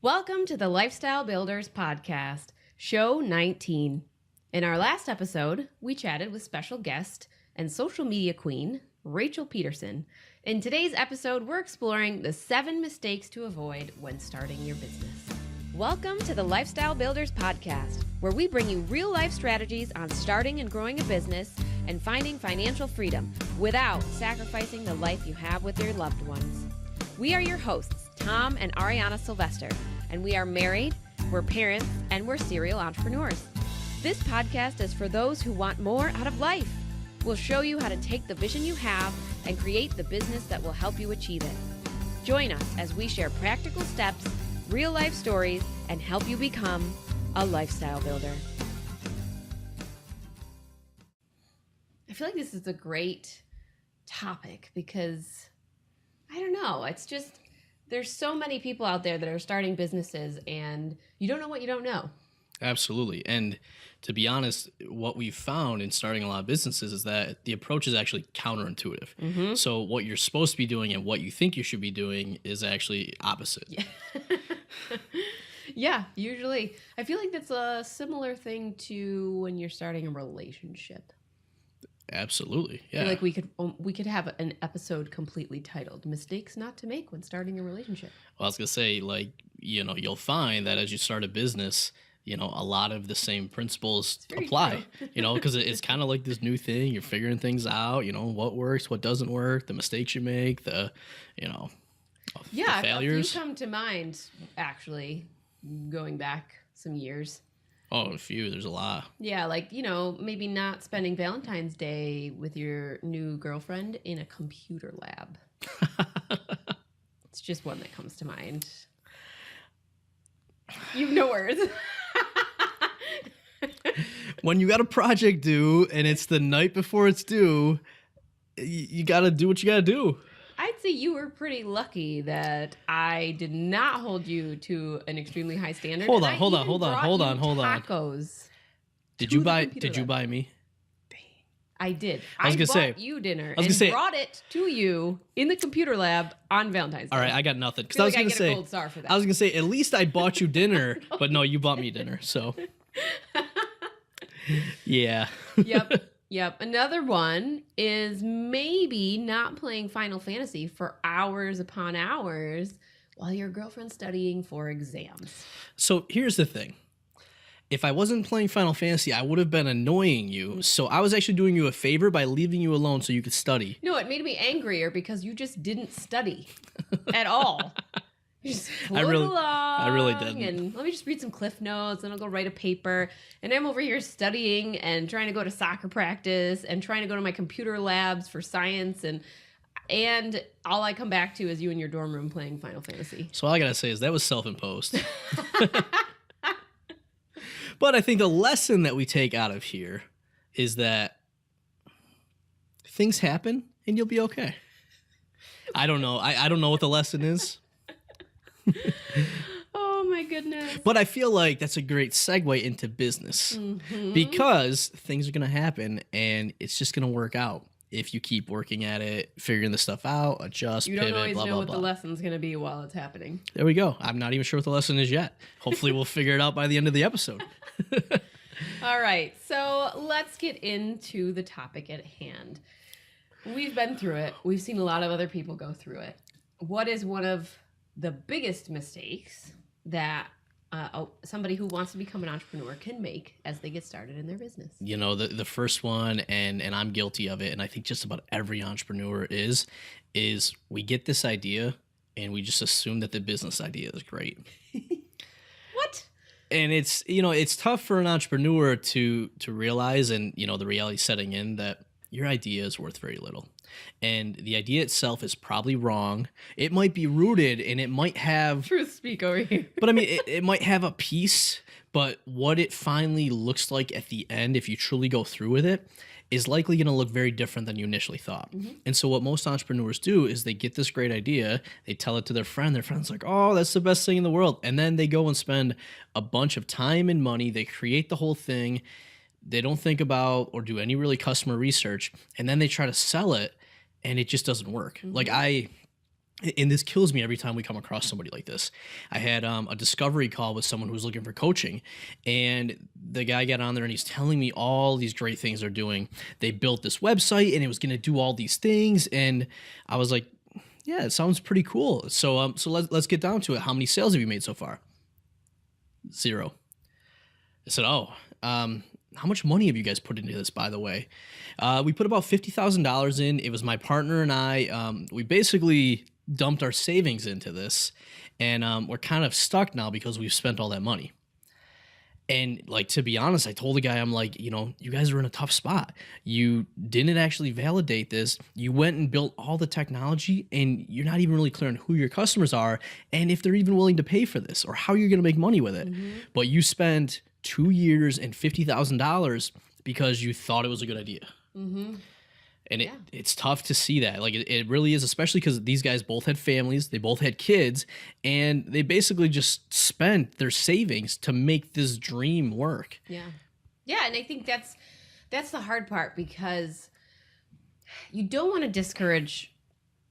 Welcome to the Lifestyle Builders Podcast, show 19. In our last episode, we chatted with special guest and social media queen, Rachel Peterson. In today's episode, we're exploring the 7 mistakes to avoid when starting your business. Welcome to the Lifestyle Builders Podcast, where we bring you real-life strategies on starting and growing a business and finding financial freedom without sacrificing the life you have with your loved ones. We are your hosts, Tom and Ariana Sylvester, and we are married, we're parents, and we're serial entrepreneurs. This podcast is for those who want more out of life. We'll show you how to take the vision you have and create the business that will help you achieve it. Join us as we share practical steps, real life stories, and help you become a lifestyle builder. I feel like this is a great topic because, I don't know, it's just, there's so many people out there that are starting businesses and you don't know what you don't know. Absolutely. And to be honest, what we've found in starting a lot of businesses is that the approach is actually counterintuitive. Mm-hmm. So what you're supposed to be doing and what you think you should be doing is actually opposite. Yeah. Yeah, usually. I feel like that's a similar thing to when you're starting a relationship. Absolutely. Yeah. I feel like we could have an episode completely titled "Mistakes Not to Make When Starting a Relationship." Well, I was gonna say, you'll find that as you start a business, a lot of the same principles apply. Because it's kind of like this new thing. You're figuring things out. What works, what doesn't work, the mistakes you make, the failures. A few come to mind actually, going back some years. Oh, a few. There's a lot. Yeah, maybe not spending Valentine's Day with your new girlfriend in a computer lab. It's just one that comes to mind. You have no words. When you got a project due and it's the night before it's due, you got to do what you got to do. I'd say you were pretty lucky that I did not hold you to an extremely high standard. Hold on. Tacos. Did you buy me? I did. I bought you dinner and brought it to you in the computer lab on Valentine's Day. All right, I got nothing. I was going to say, a gold star for that. I was going to say, at least I bought you dinner, but no, you bought me dinner. So, yeah. Yep. Another one is maybe not playing Final Fantasy for hours upon hours while your girlfriend's studying for exams. So here's the thing. If I wasn't playing Final Fantasy, I would have been annoying you. So I was actually doing you a favor by leaving you alone so you could study. No, it made me angrier because you just didn't study at all. You just I really didn't. And let me just read some Cliff Notes, and I'll go write a paper. And I'm over here studying and trying to go to soccer practice and trying to go to my computer labs for science. And all I come back to is you in your dorm room playing Final Fantasy. So all I got to say is that was self-imposed. But I think the lesson that we take out of here is that things happen and you'll be okay. I don't know. I don't know what the lesson is. Oh my goodness. But I feel like that's a great segue into business because things are going to happen and it's just going to work out if you keep working at it, figuring the stuff out, adjust, pivot, You don't always know what blah. the lesson's going to be while it's happening. There we go. I'm not even sure what the lesson is yet. Hopefully we'll figure it out by the end of the episode. All right. So let's get into the topic at hand. We've been through it. We've seen a lot of other people go through it. What is one of the biggest mistakes that somebody who wants to become an entrepreneur can make as they get started in their business? The first one, and I'm guilty of it, and I think just about every entrepreneur is we get this idea and we just assume that the business idea is great. What? And it's tough for an entrepreneur to realize, and the reality setting in that your idea is worth very little. And the idea itself is probably wrong. It might be rooted and it might have... Truth speak over here. But I mean, it might have a piece, but what it finally looks like at the end, if you truly go through with it, is likely going to look very different than you initially thought. Mm-hmm. And so what most entrepreneurs do is they get this great idea, they tell it to their friend, their friend's like, oh, that's the best thing in the world. And then they go and spend a bunch of time and money, they create the whole thing, they don't think about or do any really customer research, and then they try to sell it, and it just doesn't work. Mm-hmm. Like and this kills me every time we come across somebody like this. I had a discovery call with someone who was looking for coaching, and the guy got on there and he's telling me all these great things they're doing. They built this website and it was going to do all these things, and I was like, yeah, it sounds pretty cool. So let's get down to it. How many sales have you made so far? 0. I said, oh, how much money have you guys put into this, by the way? We put about $50,000 in. It was my partner and I. We basically dumped our savings into this, and we're kind of stuck now because we've spent all that money. And like, to be honest, I told the guy, I'm like, you know, you guys are in a tough spot. You didn't actually validate this. You went and built all the technology, and you're not even really clear on who your customers are and if they're even willing to pay for this or how you're going to make money with it. Mm-hmm. But you spent 2 years and $50,000 because you thought it was a good idea. Mm-hmm. And it's tough to see that. Like, it really is, especially because these guys both had families, they both had kids, and they basically just spent their savings to make this dream work. Yeah. Yeah, and I think that's the hard part, because you don't want to discourage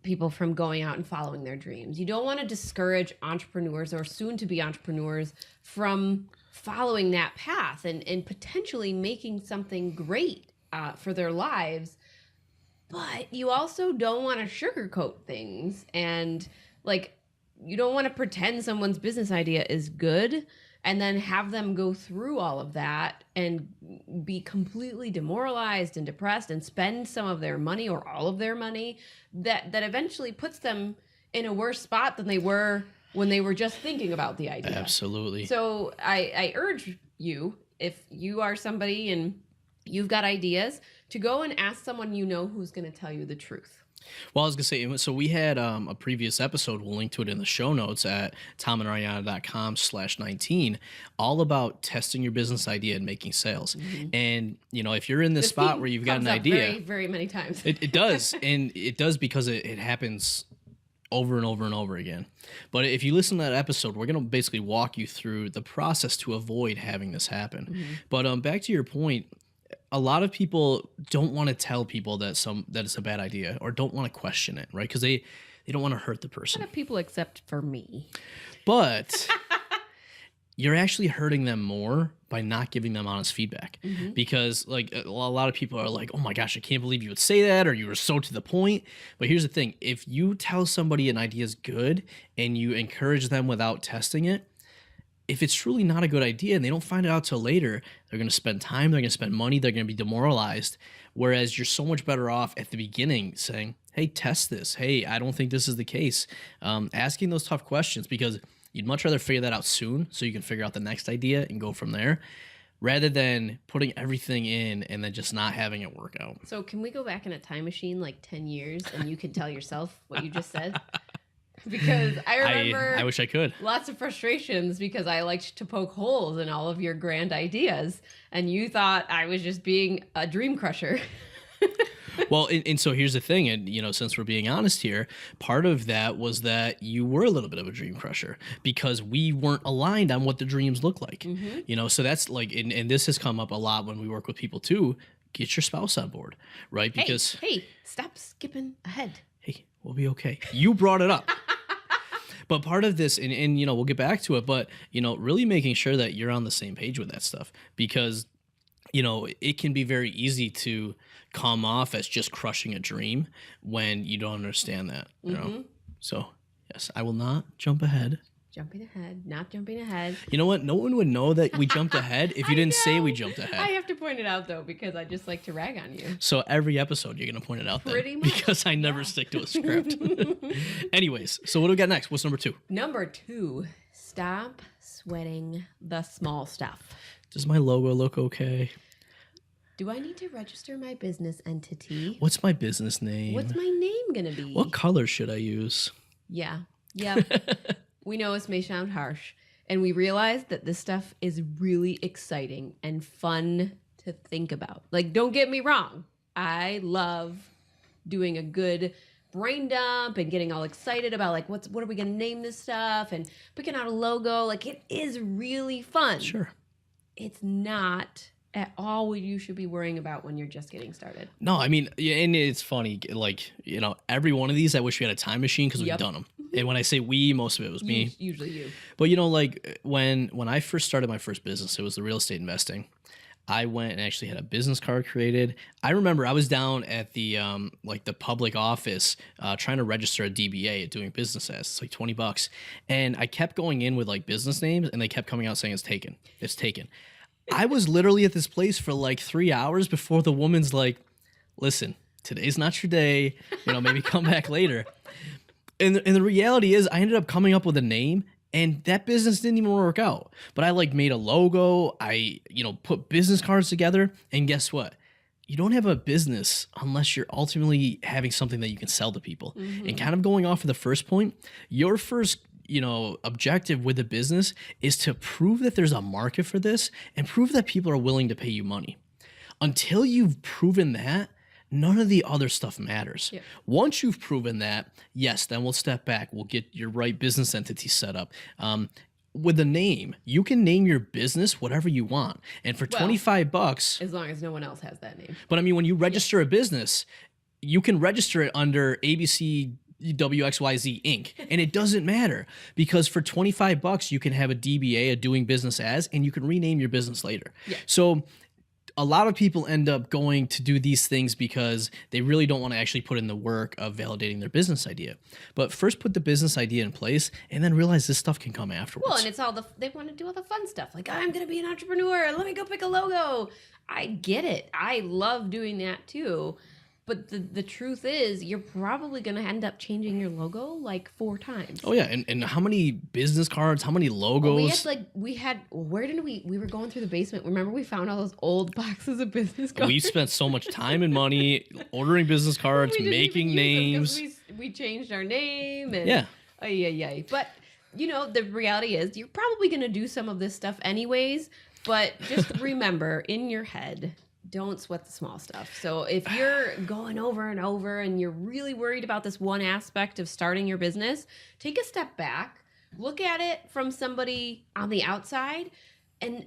people from going out and following their dreams. You don't want to discourage entrepreneurs or soon-to-be entrepreneurs from following that path and potentially making something great for their lives. But you also don't want to sugarcoat things, and like, you don't want to pretend someone's business idea is good and then have them go through all of that and be completely demoralized and depressed and spend some of their money or all of their money that eventually puts them in a worse spot than they were when they were just thinking about the idea. Absolutely. So I urge you, if you are somebody and you've got ideas, to go and ask someone you know who's going to tell you the truth. Well, I was going to say, so we had a previous episode, we'll link to it in the show notes at tomandariana.com/19, all about testing your business idea and making sales. Mm-hmm. And, you know, if you're in this spot where you've got an idea. Very, very many times. It does. And it does because it happens over and over and over again. But if you listen to that episode, we're going to basically walk you through the process to avoid having this happen. Mm-hmm. But back to your point, a lot of people don't want to tell people that it's a bad idea, or don't want to question it, right? Because they don't want to hurt the person. A lot of people, except for me. But you're actually hurting them more by not giving them honest feedback. Mm-hmm. Because like a lot of people are like, oh my gosh, I can't believe you would say that, or you were so to the point. But here's the thing. If you tell somebody an idea is good and you encourage them without testing it, if it's truly not a good idea and they don't find it out till later, they're going to spend time, they're going to spend money, they're going to be demoralized. Whereas you're so much better off at the beginning saying, hey, test this. Hey, I don't think this is the case. Asking those tough questions, because you'd much rather figure that out soon so you can figure out the next idea and go from there, rather than putting everything in and then just not having it work out. So can we go back in a time machine like 10 years and you can tell yourself what you just said? Because I remember I wish I could. Lots of frustrations because I liked to poke holes in all of your grand ideas, and you thought I was just being a dream crusher. Well, and so here's the thing, and you know, since we're being honest here, part of that was that you were a little bit of a dream crusher because we weren't aligned on what the dreams look like. Mm-hmm. You know, so that's like, and this has come up a lot when we work with people too. Get your spouse on board, right? Because hey, stop skipping ahead. Hey, we'll be okay. You brought it up. But part of this, and you know, we'll get back to it, but, you know, really making sure that you're on the same page with that stuff, because, you know, it can be very easy to come off as just crushing a dream when you don't understand that, you know? So, yes, I will not jump ahead. Not jumping ahead. You know what? No one would know that we jumped ahead if you didn't say we jumped ahead. I have to point it out, though, because I just like to rag on you. So every episode, you're going to point it out Pretty then. much. Because I never stick to a script. Anyways, so what do we got next? What's number 2? Number 2, stop sweating the small stuff. Does my logo look okay? Do I need to register my business entity? What's my business name? What's my name going to be? What color should I use? Yeah. Yep. We know this may sound harsh, and we realize that this stuff is really exciting and fun to think about. Like, don't get me wrong. I love doing a good brain dump and getting all excited about, like, what are we going to name this stuff, and picking out a logo. Like, it is really fun. Sure. It's not at all what you should be worrying about when you're just getting started. No, I mean, yeah, and it's funny, like, every one of these, I wish we had a time machine because we've Yep. done them. And when I say we, most of it was me. Usually you. But like when I first started my first business, it was the real estate investing. I went and actually had a business card created. I remember I was down at the like the public office trying to register a DBA at doing business as. It's like $20. And I kept going in with like business names and they kept coming out saying it's taken. It's taken. I was literally at this place for like 3 hours before the woman's like, listen, today's not your day. Maybe come back later. And the reality is I ended up coming up with a name and that business didn't even work out. But I like made a logo. I, put business cards together. And guess what? You don't have a business unless you're ultimately having something that you can sell to people. And kind of going off of the first point, your first objective with the business is to prove that there's a market for this and prove that people are willing to pay you money. Until you've proven that, none of the other stuff matters. Yeah. Once you've proven that, yes, then we'll step back. We'll get your right business entity set up. With a name, you can name your business whatever you want. And for $25, as long as no one else has that name. But I mean, when you register a business, you can register it under ABC WXYZ Inc. And it doesn't matter because for $25 you can have a DBA, a doing business as, and you can rename your business later. Yeah. So a lot of people end up going to do these things because they really don't want to actually put in the work of validating their business idea. But first put the business idea in place and then realize this stuff can come afterwards. Well, and it's they want to do all the fun stuff. Like, I'm going to be an entrepreneur. Let me go pick a logo. I get it. I love doing that too. But the truth is, you're probably going to end up changing your logo like 4 times. Oh, yeah. And how many business cards, how many logos? Where did we were going through the basement. Remember we found all those old boxes of business cards? We spent so much time and money ordering business cards, making names. We changed our name. And, yeah. But, the reality is you're probably going to do some of this stuff anyways. But just remember in your head, don't sweat the small stuff. So if you're going over and over and you're really worried about this one aspect of starting your business, take a step back, look at it from somebody on the outside, and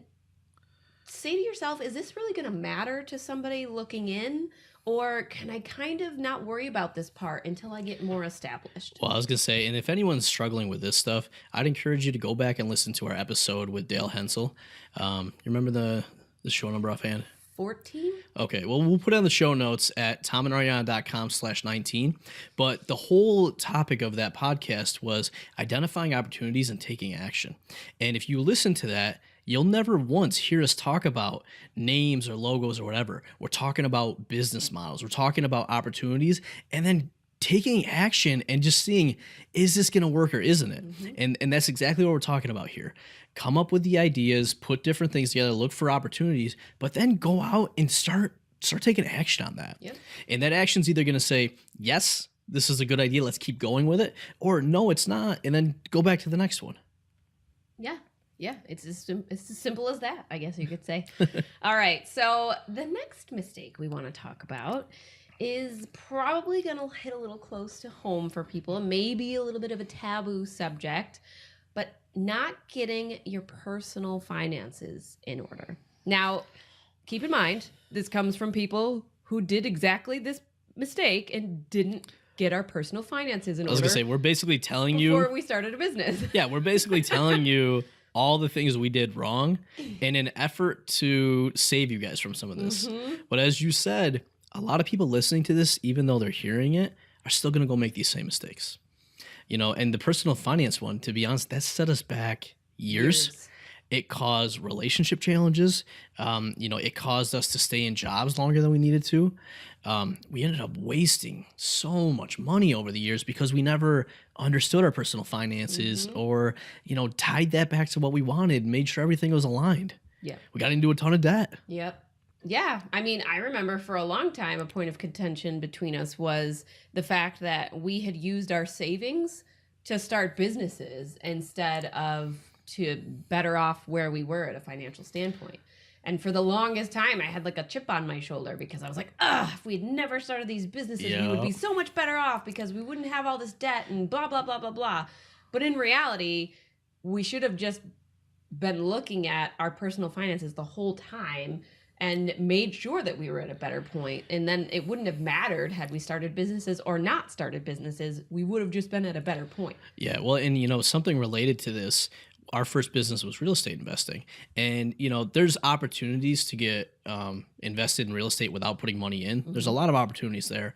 say to yourself, is this really going to matter to somebody looking in? Or can I kind of not worry about this part until I get more established? Well, I was going to say, and if anyone's struggling with this stuff, I'd encourage you to go back and listen to our episode with Dale Hensel. You remember the show number offhand? 14? Okay, well, we'll put it on the show notes at tomandariana.com/19. But the whole topic of that podcast was identifying opportunities and taking action. And if you listen to that, you'll never once hear us talk about names or logos or whatever. We're talking about business models. We're talking about opportunities and then taking action and just seeing, is this going to work or isn't it? Mm-hmm. And that's exactly what we're talking about here. Come up with the ideas, put different things together, look for opportunities, but then go out and start taking action on that. Yep. And that action's either going to say, yes, this is a good idea, let's keep going with it, or no, it's not, and then go back to the next one. Yeah. Yeah, it's as simple as that, I guess you could say. All right, so the next mistake we want to talk about is probably going to hit a little close to home for people, maybe a little bit of a taboo subject, but not getting your personal finances in order. Now, keep in mind, this comes from people who did exactly this mistake and didn't get our personal finances in order. I was going to say, we're basically telling you... Before we started a business. Yeah, we're basically telling you all the things we did wrong in an effort to save you guys from some of this. Mm-hmm. But as you said, a lot of people listening to this, even though they're hearing it, are still going to go make these same mistakes. And the personal finance one, to be honest, that set us back years. It caused relationship challenges. It caused us to stay in jobs longer than we needed to. We ended up wasting so much money over the years because we never understood our personal finances or, tied that back to what we wanted, made sure everything was aligned. Yeah. We got into a ton of debt. Yep. Yeah. I mean, I remember for a long time, a point of contention between us was the fact that we had used our savings to start businesses instead of to better off where we were at a financial standpoint. And for the longest time, I had like a chip on my shoulder because I was like, if we had never started these businesses, we would be so much better off because we wouldn't have all this debt and blah, blah, blah, blah, blah. But in reality, we should have just been looking at our personal finances the whole time and made sure that we were at a better point. And then it wouldn't have mattered had we started businesses or not started businesses. We would have just been at a better point. Yeah, well, and something related to this, our first business was real estate investing, and there's opportunities to get invested in real estate without putting money in. There's a lot of opportunities there,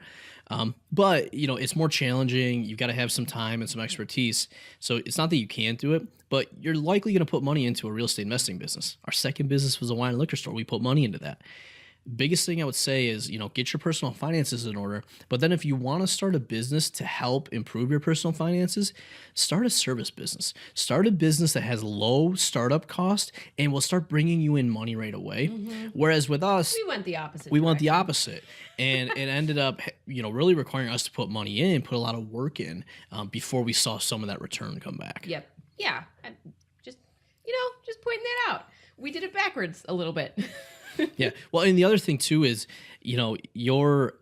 but it's more challenging. You've got to have some time and some expertise. So it's not that you can't do it, but you're likely going to put money into a real estate investing business. Our second business was a wine and liquor store. We put money into that. Biggest thing I would say is, get your personal finances in order. But then if you want to start a business to help improve your personal finances, start a service business. Start a business that has low startup cost and will start bringing you in money right away. Whereas with us, we went the opposite. And it ended up, really requiring us to put money in, put a lot of work in before we saw some of that return come back. Yep. Yeah. Just pointing that out. We did it backwards a little bit. Yeah. Well, and the other thing too is, your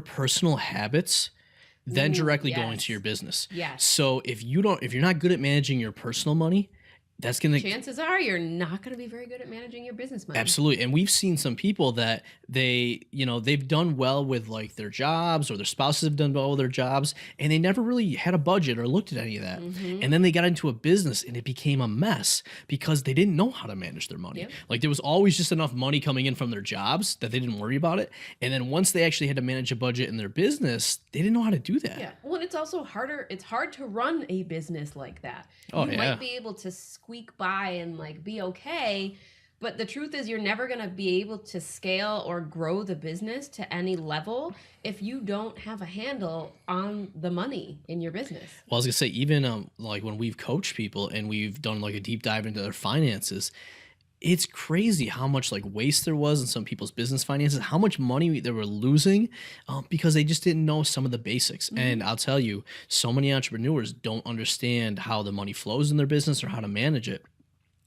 personal habits then directly go into your business. Yes. So if you're not good at managing your personal money, that's going to... Chances are you're not going to be very good at managing your business money. Absolutely. And we've seen some people that they've done well with like their jobs, or their spouses have done well with their jobs, and they never really had a budget or looked at any of that. And then they got into a business and it became a mess because they didn't know how to manage their money. Yep. Like there was always just enough money coming in from their jobs that they didn't worry about it. And then once they actually had to manage a budget in their business, they didn't know how to do that. Yeah. Well, and it's also harder. It's hard to run a business like that. Oh, you yeah. might be able to squeak by and like be okay, but the truth is you're never going to be able to scale or grow the business to any level if you don't have a handle on the money in your business. Well, I was gonna say, even like when we've coached people and we've done like a deep dive into their finances, it's crazy how much like waste there was in some people's business finances, how much money they were losing because they just didn't know some of the basics. And I'll tell you, so many entrepreneurs don't understand how the money flows in their business or how to manage it.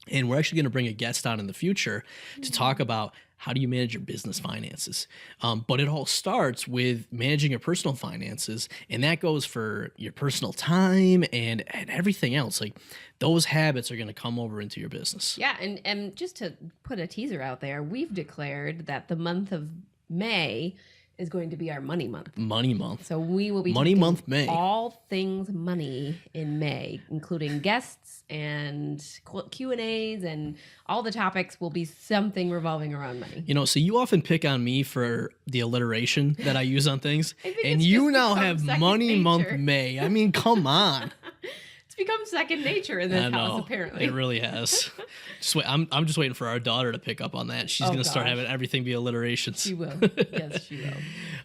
And we're actually going to bring a guest on in the future to talk about how do you manage your business finances. But it all starts with managing your personal finances, and that goes for your personal time and everything else. Like those habits are going to come over into your business. Yeah, and just to put a teaser out there, we've declared that the month of May is going to be our money month. Money month. So we will be Money month May. all things money in May, including guests and Q&As, and all the topics will be something revolving around money. So you often pick on me for the alliteration that I use on things, think and it's you just now become have second money month nature. May. I mean, come on. It's become second nature in this I know. house, apparently. It really has. I'm just waiting for our daughter to pick up on that. She's going to start having everything be alliterations. She will. Yes, she will.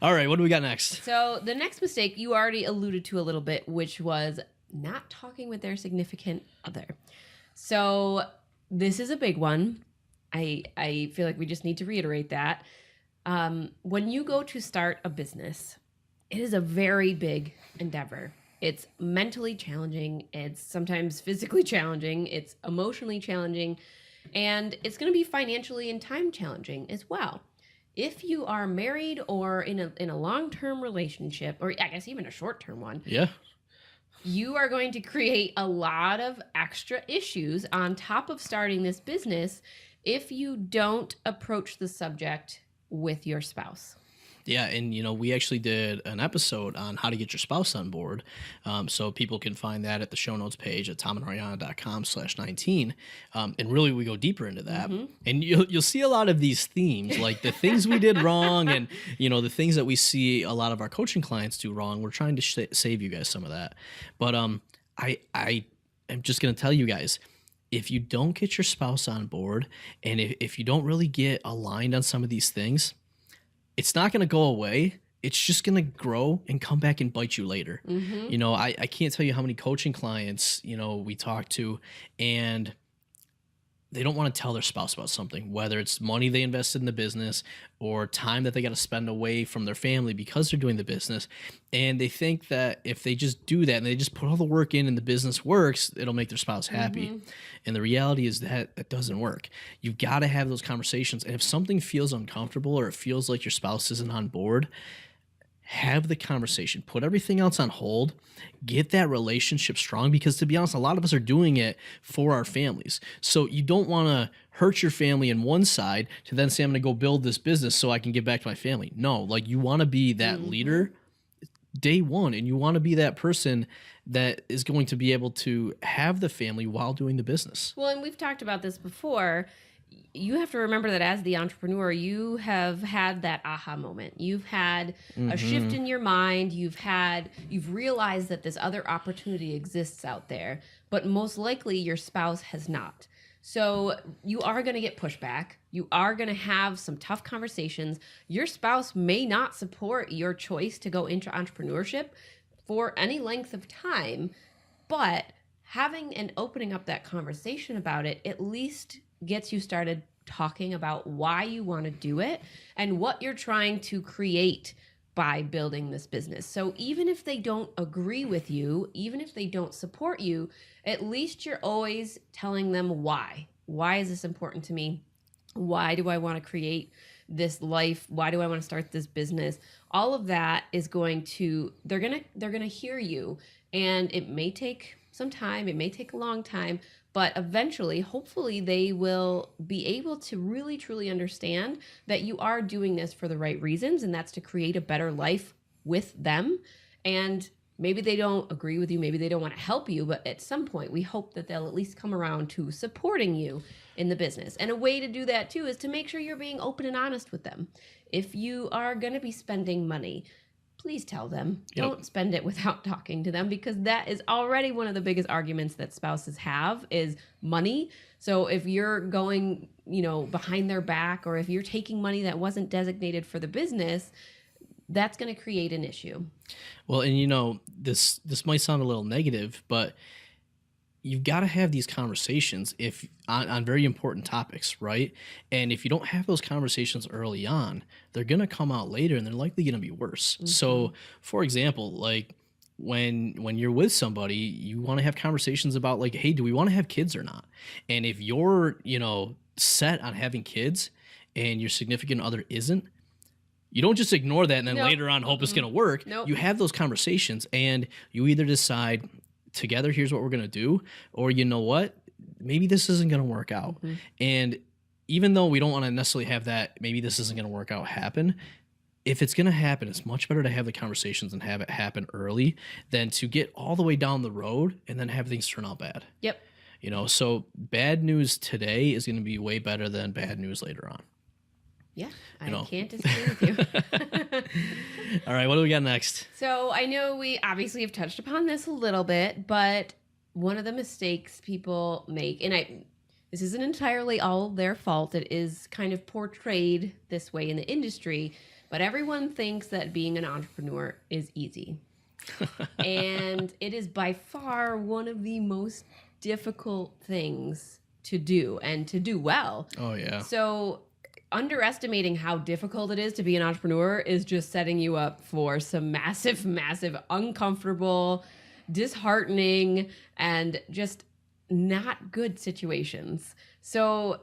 All right, what do we got next? So the next mistake you already alluded to a little bit, which was not talking with their significant other. So this is a big one. I feel like we just need to reiterate that. When you go to start a business, it is a very big endeavor. It's mentally challenging. It's sometimes physically challenging. It's emotionally challenging. And it's going to be financially and time challenging as well. If you are married or in a long-term relationship, or I guess even a short-term one, Yeah. you are going to create a lot of extra issues on top of starting this business if you don't approach the subject with your spouse. Yeah, and we actually did an episode on how to get your spouse on board, so people can find that at the show notes page at tomandariana.com/19, and really we go deeper into that, and you'll see a lot of these themes, like the things we did wrong, and the things that we see a lot of our coaching clients do wrong. We're trying to save you guys some of that, but I am just gonna tell you guys, if you don't get your spouse on board, and if you don't really get aligned on some of these things, it's not going to go away. It's just going to grow and come back and bite you later. I can't tell you how many coaching clients, we talk to, and they don't want to tell their spouse about something, whether it's money they invested in the business or time that they got to spend away from their family because they're doing the business. And they think that if they just do that and they just put all the work in and the business works, it'll make their spouse happy. And the reality is that doesn't work. You've got to have those conversations. And if something feels uncomfortable or it feels like your spouse isn't on board, have the conversation, put everything else on hold, get that relationship strong, because to be honest, a lot of us are doing it for our families. So you don't want to hurt your family in one side to then say, I'm going to go build this business so I can get back to my family. No, like you want to be that leader day one, and you want to be that person that is going to be able to have the family while doing the business. Well, and we've talked about this before. You have to remember that as the entrepreneur, you have had that aha moment. You've had a shift in your mind. You've realized that this other opportunity exists out there, but most likely your spouse has not. So you are going to get pushback. You are going to have some tough conversations. Your spouse may not support your choice to go into entrepreneurship for any length of time, but having and opening up that conversation about it at least gets you started talking about why you want to do it and what you're trying to create by building this business. So even if they don't agree with you, even if they don't support you, at least you're always telling them why. Why is this important to me? Why do I want to create this life? Why do I want to start this business? All of that is going to, they're going to hear you, and it may take some time. It may take a long time, but eventually, hopefully, they will be able to really, truly understand that you are doing this for the right reasons, and that's to create a better life with them. And maybe they don't agree with you, maybe they don't want to help you, but at some point, we hope that they'll at least come around to supporting you in the business. And a way to do that, too, is to make sure you're being open and honest with them. If you are going to be spending money, please tell them. Yep. Don't spend it without talking to them, because that is already one of the biggest arguments that spouses have is money. So if you're going, behind their back, or if you're taking money that wasn't designated for the business, that's going to create an issue. Well, and this might sound a little negative, but you've got to have these conversations if on very important topics, right? And if you don't have those conversations early on, they're going to come out later, and they're likely going to be worse. So, for example, like when you're with somebody, you want to have conversations about like, hey, do we want to have kids or not? And if you're, set on having kids and your significant other isn't, you don't just ignore that and then later on hope it's going to work. Nope. You have those conversations, and you either decide together, here's what we're going to do, or you know what, maybe this isn't going to work out. And even though we don't want to necessarily have that, maybe this isn't going to work out happen, if it's going to happen, it's much better to have the conversations and have it happen early than to get all the way down the road and then have things turn out bad. Yep. So bad news today is going to be way better than bad news later on. Yeah, I can't disagree with you. All right, what do we got next? So I know we obviously have touched upon this a little bit, but one of the mistakes people make, and this isn't entirely all their fault, it is kind of portrayed this way in the industry, but everyone thinks that being an entrepreneur is easy. And it is by far one of the most difficult things to do, and to do well. Oh, yeah. So underestimating how difficult it is to be an entrepreneur is just setting you up for some massive, massive, uncomfortable, disheartening, and just not good situations. So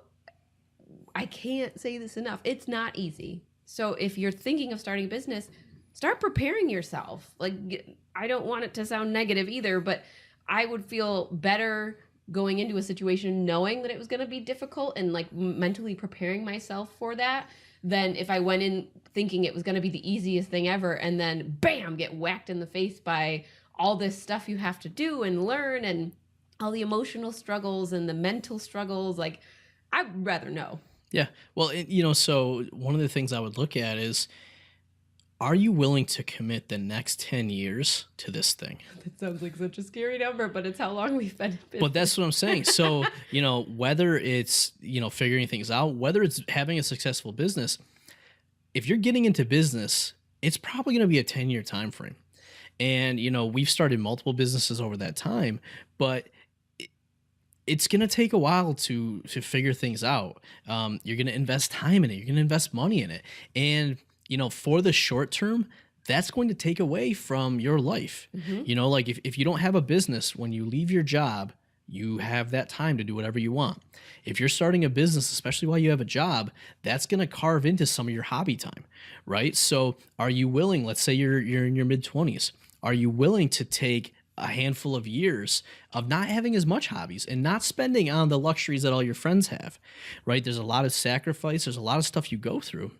I can't say this enough. It's not easy. So if you're thinking of starting a business, start preparing yourself. Like, I don't want it to sound negative either, but I would feel better going into a situation knowing that it was going to be difficult and like mentally preparing myself for that than if I went in thinking it was going to be the easiest thing ever and then bam, get whacked in the face by all this stuff you have to do and learn and all the emotional struggles and the mental struggles. Like, I'd rather know. Yeah. Well, so one of the things I would look at is, are you willing to commit the next 10 years to this thing? That sounds like such a scary number, but it's how long we've been in business. But that's what I'm saying. So, whether it's, figuring things out, whether it's having a successful business, if you're getting into business, it's probably going to be a 10-year time frame. And, we've started multiple businesses over that time, but it's going to take a while to figure things out. You're going to invest time in it. You're going to invest money in it. And for the short term, that's going to take away from your life. Like if you don't have a business, when you leave your job, you have that time to do whatever you want. If you're starting a business, especially while you have a job, that's going to carve into some of your hobby time, right? So are you willing, let's say you're in your mid 20s, are you willing to take a handful of years of not having as much hobbies and not spending on the luxuries that all your friends have, right? There's a lot of sacrifice, there's a lot of stuff you go through.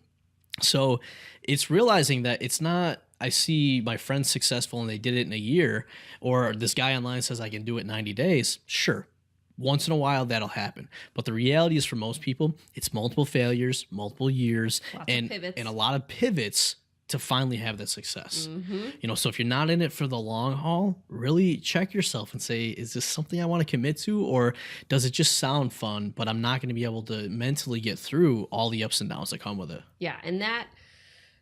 So it's realizing that it's not, I see my friends successful and they did it in a year, or this guy online says I can do it in 90 days. Sure. Once in a while that'll happen. But the reality is for most people, it's multiple failures, multiple years, and a lot of pivots to finally have that success. So if you're not in it for the long haul, really check yourself and say, is this something I want to commit to, or does it just sound fun, but I'm not going to be able to mentally get through all the ups and downs that come with it? Yeah, and that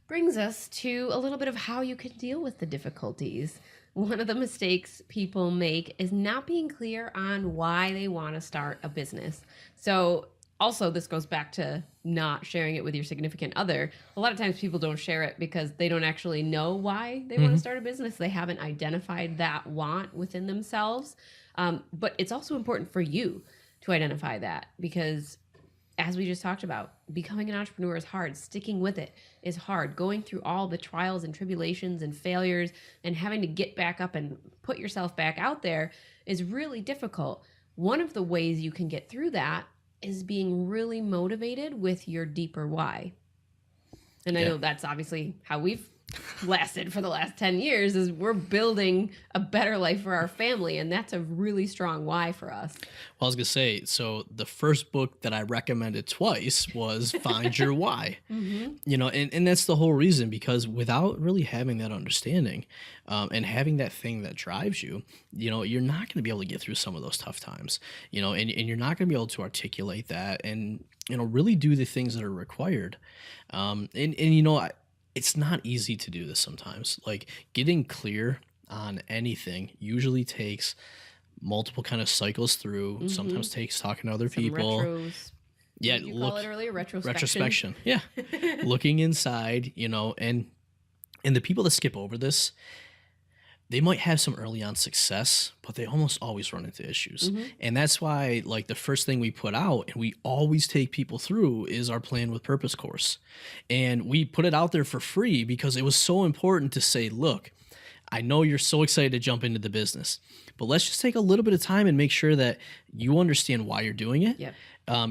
brings us to a little bit of how you can deal with the difficulties. One of the mistakes people make is not being clear on why they want to start a business. So also, this goes back to not sharing it with your significant other. A lot of times people don't share it because they don't actually know why they want to start a business. They haven't identified that want within themselves. But it's also important for you to identify that, because as we just talked about, becoming an entrepreneur is hard. Sticking with it is hard. Going through all the trials and tribulations and failures and having to get back up and put yourself back out there is really difficult. One of the ways you can get through that is being really motivated with your deeper why. And I know that's obviously how we've lasted for the last 10 years, is we're building a better life for our family. And that's a really strong why for us. Well, I was going to say, so the first book that I recommended twice was Find Your Why. And that's the whole reason, because without really having that understanding and having that thing that drives you, you're not going to be able to get through some of those tough times, and you're not going to be able to articulate that and, really do the things that are required. It's not easy to do this sometimes. Like, getting clear on anything usually takes multiple kind of cycles through. Sometimes takes talking to other people. Yeah, you call it earlier retrospection. Yeah, looking inside. And the people that skip over this, they might have some early on success, but they almost always run into issues. And that's why, like, the first thing we put out and we always take people through is our Plan with Purpose course. And we put it out there for free because it was so important to say, look, I know you're so excited to jump into the business, but let's just take a little bit of time and make sure that you understand why you're doing it. Yep.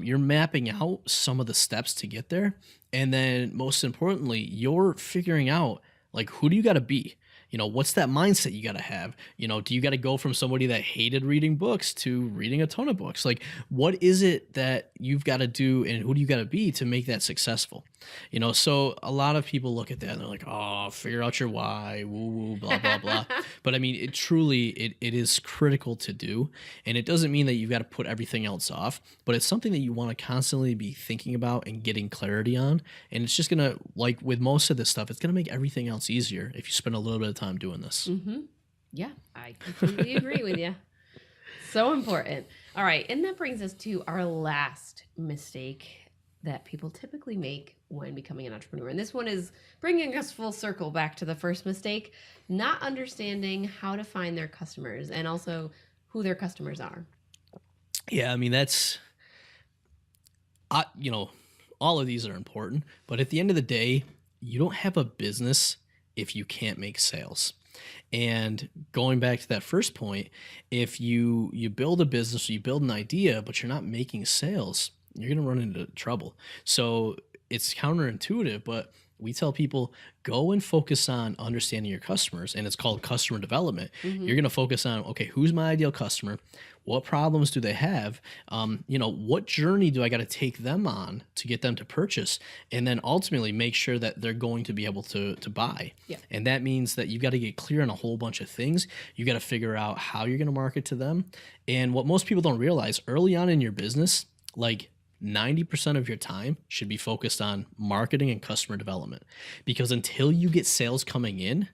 You're mapping out some of the steps to get there. And then most importantly, you're figuring out, like, who do you got to be? What's that mindset you got to have? Do you got to go from somebody that hated reading books to reading a ton of books? Like, what is it that you've got to do and who do you got to be to make that successful? So a lot of people look at that and they're like, oh, figure out your why, woo, woo, blah, blah, blah. But I mean, it is critical to do. And it doesn't mean that you've got to put everything else off, but it's something that you want to constantly be thinking about and getting clarity on. And it's just going to, like with most of this stuff, it's going to make everything else easier if you spend a little bit of time doing this. Yeah, I completely agree with you. So important. All right. And that brings us to our last mistake that people typically make when becoming an entrepreneur. And this one is bringing us full circle back to the first mistake, not understanding how to find their customers and also who their customers are. Yeah, I mean, that's, all of these are important, but at the end of the day, you don't have a business if you can't make sales. And going back to that first point, if you build a business or you build an idea, but you're not making sales, you're going to run into trouble. So it's counterintuitive, but we tell people, go and focus on understanding your customers, and it's called customer development. You're going to focus on, okay, who's my ideal customer? What problems do they have? What journey do I got to take them on to get them to purchase? And then ultimately make sure that they're going to be able to buy. Yeah. And that means that you've got to get clear on a whole bunch of things. You got to figure out how you're going to market to them. And what most people don't realize early on in your business, like 90% of your time should be focused on marketing and customer development, because until you get sales coming in,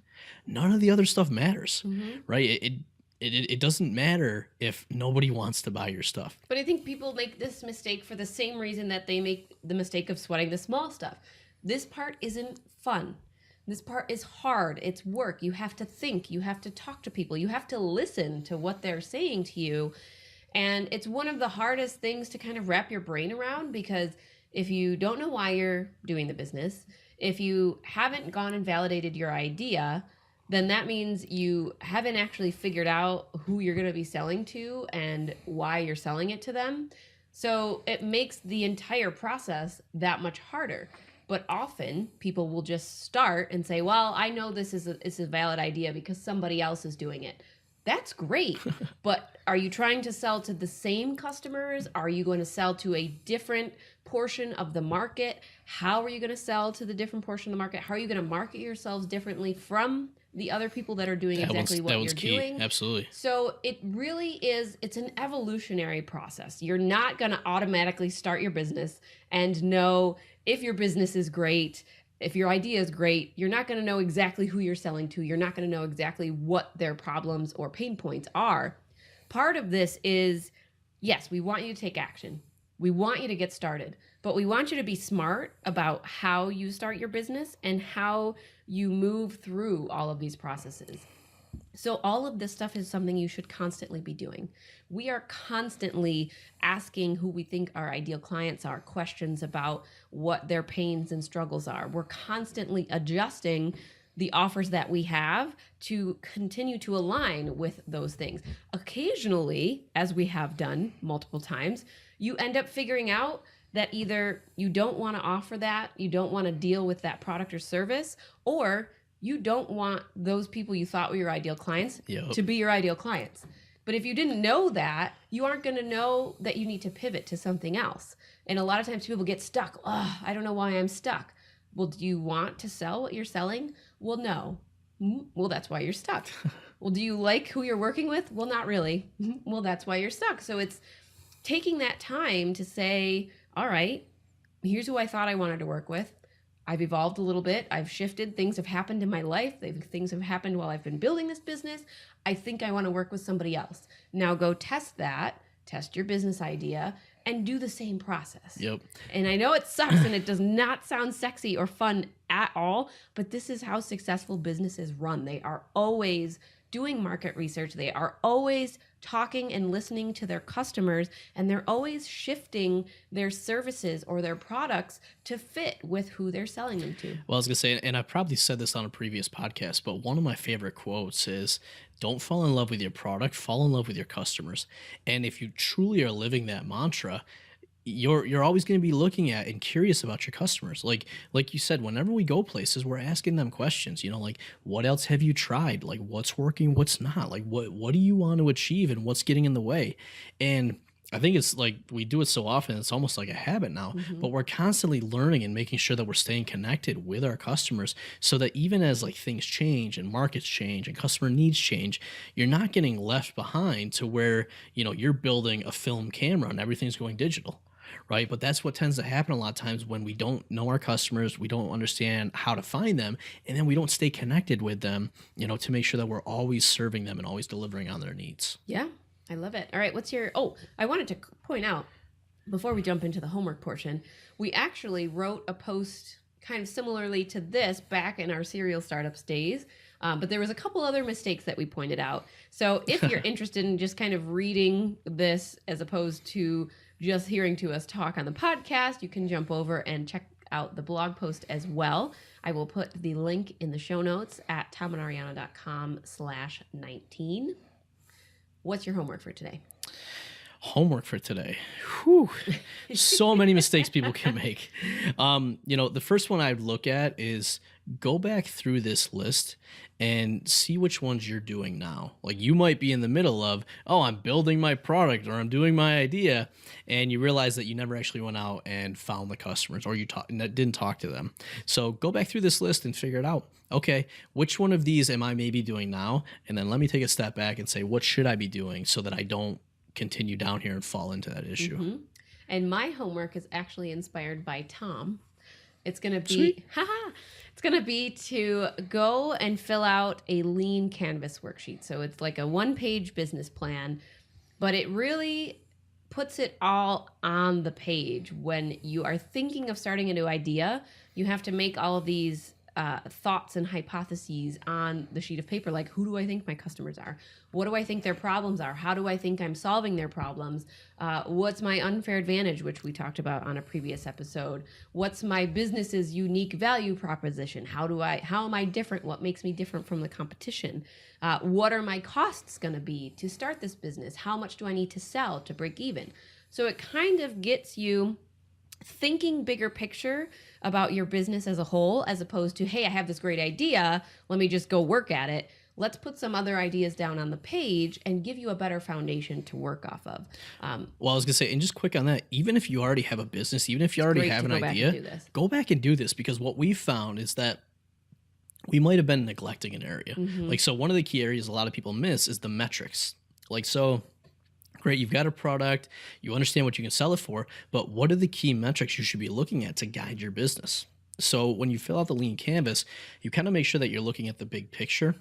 none of the other stuff matters, right? It doesn't matter if nobody wants to buy your stuff. But I think people make this mistake for the same reason that they make the mistake of sweating the small stuff. This part isn't fun. This part is hard. It's work. You have to think. You have to talk to people. You have to listen to what they're saying to you. And it's one of the hardest things to kind of wrap your brain around, because if you don't know why you're doing the business, if you haven't gone and validated your idea, then that means you haven't actually figured out who you're going to be selling to and why you're selling it to them. So it makes the entire process that much harder. But often people will just start and say, well, I know this is a valid idea because somebody else is doing it. That's great. But are you trying to sell to the same customers? Are you going to sell to a different portion of the market? How are you going to sell to the different portion of the market? How are you going to market yourselves differently from the other people that are doing exactly what you're doing? Absolutely. So it really is, it's an evolutionary process. You're not going to automatically start your business and know if your business is great. If your idea is great, you're not going to know exactly who you're selling to. You're not going to know exactly what their problems or pain points are. Part of this is, yes, we want you to take action. We want you to get started, but we want you to be smart about how you start your business and how you move through all of these processes. So all of this stuff is something you should constantly be doing. We are constantly asking who we think our ideal clients are questions about what their pains and struggles are. We're constantly adjusting the offers that we have to continue to align with those things. Occasionally, as we have done multiple times, you end up figuring out that either you don't want to offer that, you don't want to deal with that product or service, or you don't want those people you thought were your ideal clients to be your ideal clients. But if you didn't know that, you aren't going to know that you need to pivot to something else. And a lot of times people get stuck. Oh, I don't know why I'm stuck. Well, do you want to sell what you're selling? Well, no. Well, that's why you're stuck. Well, do you like who you're working with? Well, not really. Well, that's why you're stuck. So it's taking that time to say, all right, here's who I thought I wanted to work with. I've evolved a little bit. I've shifted. Things have happened in my life. Things have happened while I've been building this business. I think I want to work with somebody else. Now go test that, test your business idea, and do the same process. Yep. And I know it sucks and it does not sound sexy or fun at all, but this is how successful businesses run. They are always doing market research. They are always talking and listening to their customers, and they're always shifting their services or their products to fit with who they're selling them to. Well, I was going to say, and I probably said this on a previous podcast, but one of my favorite quotes is, don't fall in love with your product, fall in love with your customers. And if you truly are living that mantra, you're always going to be looking at and curious about your customers. Like you said, whenever we go places, we're asking them questions, like, what else have you tried? Like, what's working, what's not? Like, what do you want to achieve and what's getting in the way? And I think it's like we do it so often, it's almost like a habit now, but we're constantly learning and making sure that we're staying connected with our customers so that even as like things change and markets change and customer needs change, you're not getting left behind to where, you're building a film camera and everything's going digital. Right. But that's what tends to happen a lot of times when we don't know our customers, we don't understand how to find them, and then we don't stay connected with them, to make sure that we're always serving them and always delivering on their needs. Yeah, I love it. All right. I wanted to point out before we jump into the homework portion, we actually wrote a post kind of similarly to this back in our serial startups days. But there was a couple other mistakes that we pointed out. So if you're interested in just kind of reading this as opposed to just hearing to us talk on the podcast, you can jump over and check out the blog post as well. I will put the link in the show notes at tomandariana.com/19. What's your homework for today? Homework for today. Whew. So many mistakes people can make. The first one I'd look at is go back through this list and see which ones you're doing now. Like you might be in the middle of, I'm building my product or I'm doing my idea, and you realize that you never actually went out and found the customers or you didn't talk to them. So go back through this list and figure it out. Okay, which one of these am I maybe doing now? And then let me take a step back and say, what should I be doing so that I don't continue down here and fall into that issue? And my homework is actually inspired by Tom. It's going to be, it's going to be to go and fill out a lean canvas worksheet. So it's like a 1-page business plan, but it really puts it all on the page. When you are thinking of starting a new idea, you have to make all of these thoughts and hypotheses on the sheet of paper. Like, who do I think my customers are? What do I think their problems are? How do I think I'm solving their problems? What's my unfair advantage, which we talked about on a previous episode? What's my business's unique value proposition? How am I different? What makes me different from the competition? What are my costs going to be to start this business? How much do I need to sell to break even? So it kind of gets you thinking bigger picture about your business as a whole, as opposed to, hey, I have this great idea, let me just go work at it. Let's put some other ideas down on the page and give you a better foundation to work off of. Well, I was going to say, and just quick on that, even if you already have a business, even if you already have an idea, go back and do this, because what we found is that we might have been neglecting an area. Like, so one of the key areas a lot of people miss is the metrics. Like, so great, you've got a product, you understand what you can sell it for, but what are the key metrics you should be looking at to guide your business? So when you fill out the lean canvas, you kind of make sure that you're looking at the big picture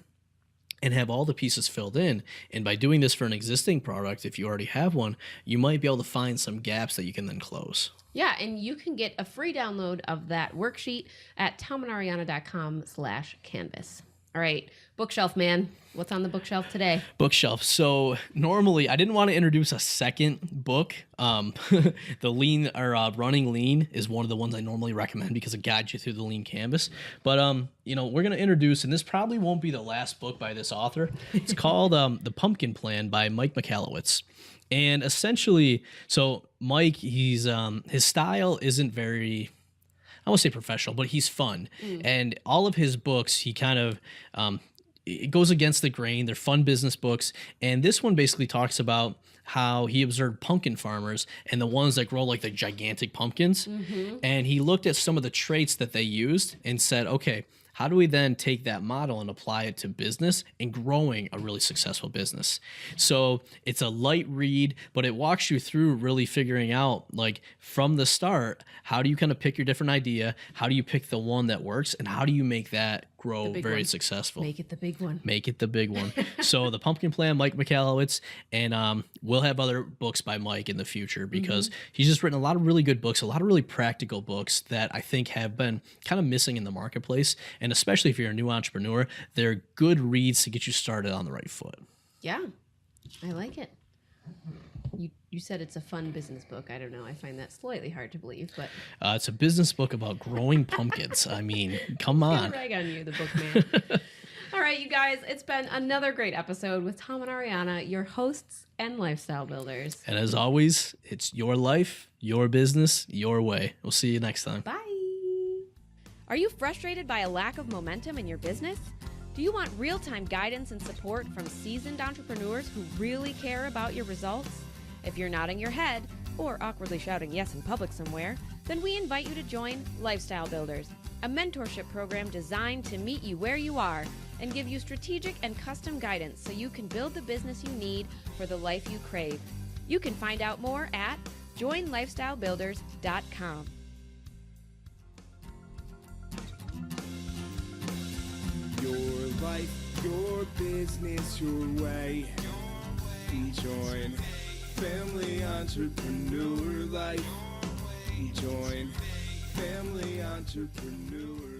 and have all the pieces filled in. And by doing this for an existing product, if you already have one, you might be able to find some gaps that you can then close. Yeah, and you can get a free download of that worksheet at tomandariana.com/canvas. All right, bookshelf man, what's on the bookshelf today? Bookshelf. So normally I didn't want to introduce a second book. The lean or running lean is one of the ones I normally recommend because it guides you through the lean canvas. But we're gonna introduce, and this probably won't be the last book by this author. It's called The Pumpkin Plan by Mike Michalowicz. And essentially, so Mike, he's his style isn't very, I won't say professional, but he's fun. And all of his books, he kind of, it goes against the grain. They're fun business books. And this one basically talks about how he observed pumpkin farmers and the ones that grow like the gigantic pumpkins. And he looked at some of the traits that they used and said, okay, how do we then take that model and apply it to business and growing a really successful business? So it's a light read, but it walks you through really figuring out, like, from the start, how do you kind of pick your different idea? How do you pick the one that works? And how do you make that grow very successful? Make it the big one. Make it the big one. So The Pumpkin Plan, Mike Michalowicz, and we'll have other books by Mike in the future because he's just written a lot of really good books, a lot of really practical books that I think have been kind of missing in the marketplace. And especially if you're a new entrepreneur, they're good reads to get you started on the right foot. Yeah, I like it. You said it's a fun business book. I don't know. I find that slightly hard to believe, but it's a business book about growing pumpkins. I mean, come on. Rag on you, the book man. All right, you guys, it's been another great episode with Tom and Ariana, your hosts and lifestyle builders. And as always, it's your life, your business, your way. We'll see you next time. Bye. Are you frustrated by a lack of momentum in your business? Do you want real-time guidance and support from seasoned entrepreneurs who really care about your results? If you're nodding your head or awkwardly shouting yes in public somewhere, then we invite you to join Lifestyle Builders, a mentorship program designed to meet you where you are and give you strategic and custom guidance so you can build the business you need for the life you crave. You can find out more at joinlifestylebuilders.com. Your life, your business, your way. Join Family Entrepreneur Life. Join Family Entrepreneur